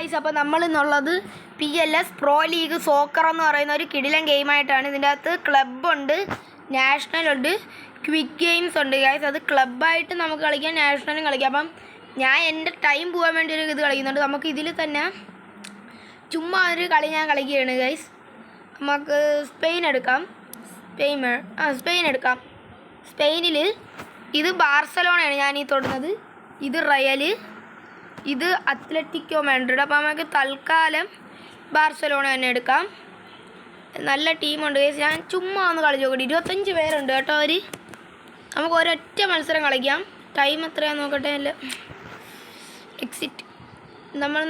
Guys, അപ്പോൾ നമ്മൾ ഇന്നുള്ളത് PLS പ്രോ ലീഗ് സോക്കർ എന്ന് പറയുന്ന ഒരു കിടിലൻ ഗെയിമായിട്ടാണ്. ഇതിൻ്റെ അകത്ത് ക്ലബ്ബുണ്ട്, നാഷണൽ ഉണ്ട്, ക്വിക്ക് ഗെയിംസ് ഉണ്ട് ഗൈസ്. അത് ക്ലബ്ബായിട്ട് നമുക്ക് കളിക്കാം, നാഷണലും കളിക്കാം. അപ്പം ഞാൻ എൻ്റെ ടൈം പോകാൻ വേണ്ടി ഒരു ഇത് കളിക്കുന്നുണ്ട്. നമുക്ക് ഇതിൽ തന്നെ ചുമ്മാ ഒരു കളി ഞാൻ കളിക്കുകയാണ് ഗൈസ്. നമുക്ക് സ്പെയിൻ എടുക്കാം. സ്പെയിനിൽ ഇത് ബാർസലോണയാണ് ഞാൻ ഈ തൊടുന്നത്. ഇത് റയൽ, ഇത് അത്ലറ്റിക്കോ മാഡ്രിഡ്. അപ്പോൾ നമുക്ക് തൽക്കാലം ബാർസലോണ തന്നെ എടുക്കാം. നല്ല ടീമുണ്ട് ഗൈസ്. ഞാൻ ചുമ്മാ ഒന്ന് കളിച്ച് നോക്കട്ടെ. 25 പേരുണ്ട് കേട്ടോ. നമുക്ക് ഒരൊറ്റ മത്സരം കളിക്കാം. ടൈം എത്രയാണെന്ന് നോക്കട്ടെ. അല്ല, എക്സിറ്റ്. നമ്മൾ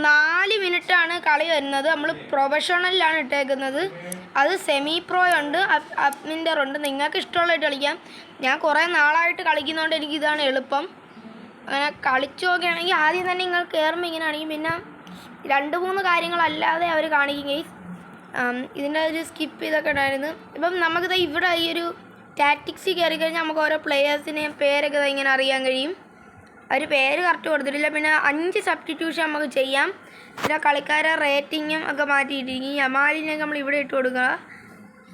4 മിനിറ്റാണ് കളി വരുന്നത്. നമ്മൾ പ്രൊഫഷണലിലാണ് ഇട്ടേക്കുന്നത്. അത് സെമി പ്രോ ഉണ്ട്, അഡ്മിൻ്റർ ഉണ്ട്. നിങ്ങൾക്ക് ഇഷ്ടമുള്ളതായിട്ട് കളിക്കാം. ഞാൻ കുറേ നാളായിട്ട് കളിക്കുന്നതുകൊണ്ട് എനിക്കിതാണ് എളുപ്പം. അങ്ങനെ കളിച്ചു നോക്കുകയാണെങ്കിൽ ആദ്യം തന്നെ നിങ്ങൾ കയറുമ്പോൾ ഇങ്ങനെ ആണെങ്കിൽ പിന്നെ 2-3 കാര്യങ്ങളല്ലാതെ അവർ കാണിക്കും ഗെയ്സ്. ഇതിൻ്റെ ഒരു സ്കിപ്പ് ചെയ്തൊക്കെ ഉണ്ടായിരുന്നു. ഇപ്പം നമുക്കിത് ഇവിടെ ഈ ഒരു ടാറ്റിക്സിൽ കയറി കഴിഞ്ഞാൽ നമുക്ക് ഓരോ പ്ലെയേഴ്സിനെയും പേരൊക്കെ ഇങ്ങനെ അറിയാൻ കഴിയും. അവർ പേര് കറക്റ്റ് കൊടുത്തിട്ടില്ല. പിന്നെ 5 സബ്സ്റ്റിറ്റ്യൂഷൻ നമുക്ക് ചെയ്യാം. പിന്നെ കളിക്കാരെ റേറ്റിങ്ങും ഒക്കെ മാറ്റിയിട്ടിരിക്കും. യമാലിനെയൊക്കെ നമ്മൾ ഇവിടെ ഇട്ട് കൊടുക്കുക.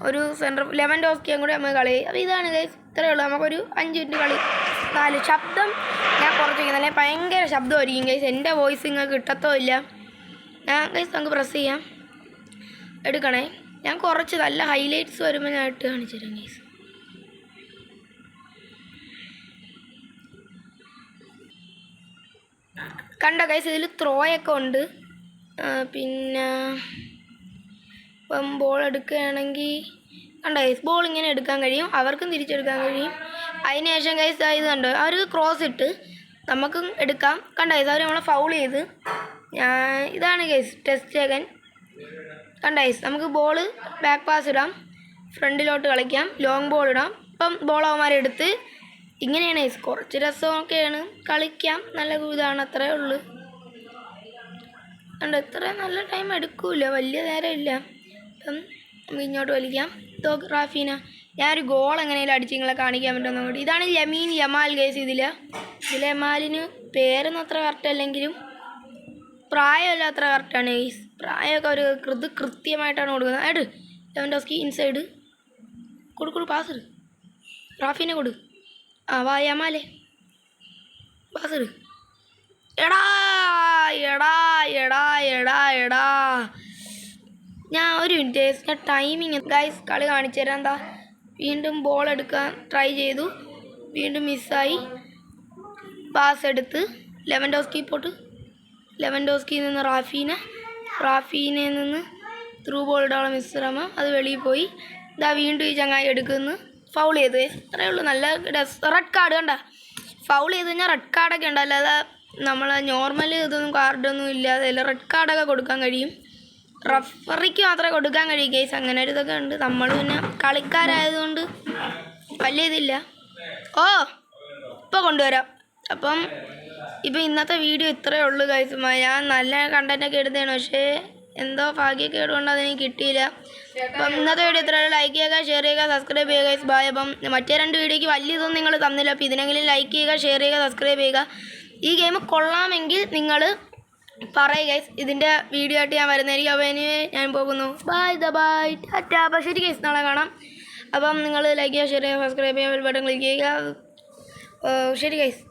ഒരു സെൻറ്റർ ലെവൻഡോസ്കിയും കൂടി നമുക്ക് കളി. അപ്പോൾ ഇതാണ് ഗൈസ്, ഇത്രയേ ഉള്ളൂ. നമുക്കൊരു 5 മിനിറ്റ് കളി. 4 ശബ്ദം ഞാൻ കുറച്ച് വയ്ക്കുന്നത്, അല്ലെങ്കിൽ ഭയങ്കര ശബ്ദമായിരിക്കും ഗൈസ്. എൻ്റെ വോയിസ് നിങ്ങൾക്ക് കിട്ടത്തോ ഇല്ല. ഞാൻ ഗൈസ് നമുക്ക് പ്രസ് ചെയ്യാം, എടുക്കണേ. ഞാൻ കുറച്ച് നല്ല ഹൈലൈറ്റ്സ് വരുമ്പോൾ ഞാൻ ഇട്ട് കാണിച്ചു തരാം ഗൈസ്. കണ്ടോ ഗൈസ്, ഇതിൽ ത്രോയൊക്കെ ഉണ്ട്. പിന്നെ ഇപ്പം ബോൾ എടുക്കുകയാണെങ്കിൽ കണ്ടോ ഗൈസ്, ബോൾ ഇങ്ങനെ എടുക്കാൻ കഴിയും, അവർക്കും തിരിച്ചെടുക്കാൻ കഴിയും. അതിന് ശേഷം ഗൈസ് ഇത് കണ്ടോ, അവർക്ക് ക്രോസ് ഇട്ട് നമുക്കും എടുക്കാം. കണ്ടോ ഗൈസ്, അവർ നമ്മളെ ഫൗൾ ചെയ്ത്. ഇതാണ് ഗൈസ് ടെസ്റ്റ് സെക്കൻഡ്. കണ്ടോ ഗൈസ്, നമുക്ക് ബോൾ ബാക്ക് പാസ് ഇടാം, ഫ്രണ്ടിലോട്ട് കളിക്കാം, ലോങ് ബോൾ ഇടാം. ഇപ്പം ബോൾ അവന്മാരെടുത്ത് ഇങ്ങനെയാണ് ഗൈസ്. കുറച്ച് രസമൊക്കെയാണ്, കളിക്കാം, നല്ല ഇതാണ്, അത്രേ ഉള്ളൂ. കണ്ടോ, ഇത്ര നല്ല ടൈം എടുക്കില്ല, വലിയ നേരമില്ല. അപ്പം നമുക്ക് ഇങ്ങോട്ട് വലിക്കാം. റാഫീന, ഞാനൊരു ഗോൾ എങ്ങനെയും അടിച്ച് നിങ്ങളെ കാണിക്കാൻ പറ്റുമെന്ന് നോക്കി. ഇതാണ് യമീൻ യമാൽ ഗൈസ്. ഇതിൽ യമാലിന് പേരൊന്നും അത്ര കറക്റ്റ് അല്ലെങ്കിലും പ്രായമല്ല അത്ര കറക്റ്റാണ് ഗൈസ്. പ്രായമൊക്കെ ഒരു കൃത്യമായിട്ടാണ് കൊടുക്കുന്നത്. ആയിട്ട് ലെവൻഡോസ്കി ഇൻസൈഡ് കൊടു പാസ് ഇട്, റാഫീനെ കൊടു. വാ യമാലേ, പാസ് ഇട്. എടാ ഞാൻ ഒരു മിനിറ്റ്, ഞാൻ ടൈമിങ് ഗൈസ് കളി കാണിച്ചു തരാം. എന്താ, വീണ്ടും ബോൾ എടുക്കാൻ ട്രൈ ചെയ്തു, വീണ്ടും മിസ്സായി. പാസ് എടുത്ത് ലെവൻഡോസ്കി പോട്ട്, ലെവൻഡോസ്കിയിൽ നിന്ന് റാഫീനയിൽ നിന്ന് ത്രൂ ബോൾ ഇടാനുള്ള മിശ്രമം, അത് വെളിയിൽ പോയി. ഇതാ വീണ്ടും ഈ ചങ്ങായി എടുക്കുന്നു, ഫൗൾ ചെയ്തു. അത്രയേ ഉള്ളൂ. നല്ല റെഡ് കാർഡ് കണ്ട, ഫൗൾ ചെയ്ത് കഴിഞ്ഞാൽ റെഡ് കാർഡൊക്കെ ഉണ്ട്. അല്ലാതെ നമ്മൾ നോർമൽ ഇതൊന്നും കാർഡൊന്നും ഇല്ലാതെ റെഡ് കാർഡൊക്കെ കൊടുക്കാൻ കഴിയും. റഫറിക്ക് മാത്രമേ കൊടുക്കാൻ കഴിയും കേസ്. അങ്ങനെ ഒരു ഇതൊക്കെ ഉണ്ട്. നമ്മൾ പിന്നെ കളിക്കാരായതുകൊണ്ട് വലിയ ഇതില്ല. ഇപ്പോൾ കൊണ്ടുവരാം. അപ്പം ഇന്നത്തെ വീഡിയോ ഇത്രയേ ഉള്ളൂ ഗൈസ്. ഞാൻ നല്ല കണ്ടൻറ്റൊക്കെ എടുത്തതാണ്, പക്ഷേ എന്തോ ഭാഗ്യമൊക്കെ കൊണ്ട് അതെനിക്ക് കിട്ടിയില്ല. അപ്പം ഇന്നത്തെ വീഡിയോ ഇത്രയേ ഉള്ളൂ. ലൈക്ക് ചെയ്യുക, ഷെയർ ചെയ്യുക, സബ്സ്ക്രൈബ് ചെയ്യുക ഗൈസ്. ബായ്. അപ്പം മറ്റേ 2 വീഡിയോയ്ക്ക് വലിയ ഇതൊന്നും നിങ്ങൾ തന്നില്ല. അപ്പോൾ ഇതിനെങ്കിലും ലൈക്ക് ചെയ്യുക, ഷെയർ ചെയ്യുക, സബ്സ്ക്രൈബ് ചെയ്യുക. ഈ ഗെയിം കൊള്ളാമെങ്കിൽ നിങ്ങൾ പറയുക ഗൈസ്. ഇതിൻ്റെ വീഡിയോ ആയിട്ട് ഞാൻ വരുന്നതായിരിക്കും. അപ്പോൾ ഇനി ഞാൻ പോകുന്നു. ബൈ ടാറ്റ. അപ്പോൾ ശരി ഗൈസ്, നാളെ കാണാം. അപ്പം നിങ്ങൾ ലൈക്ക് ചെയ്യുക, ഷെയർ ചെയ്യുക, സബ്സ്ക്രൈബ് ചെയ്യുക, ബെൽ ബട്ടൺ ക്ലിക്ക് ചെയ്യുക. ശരി ഗൈസ്.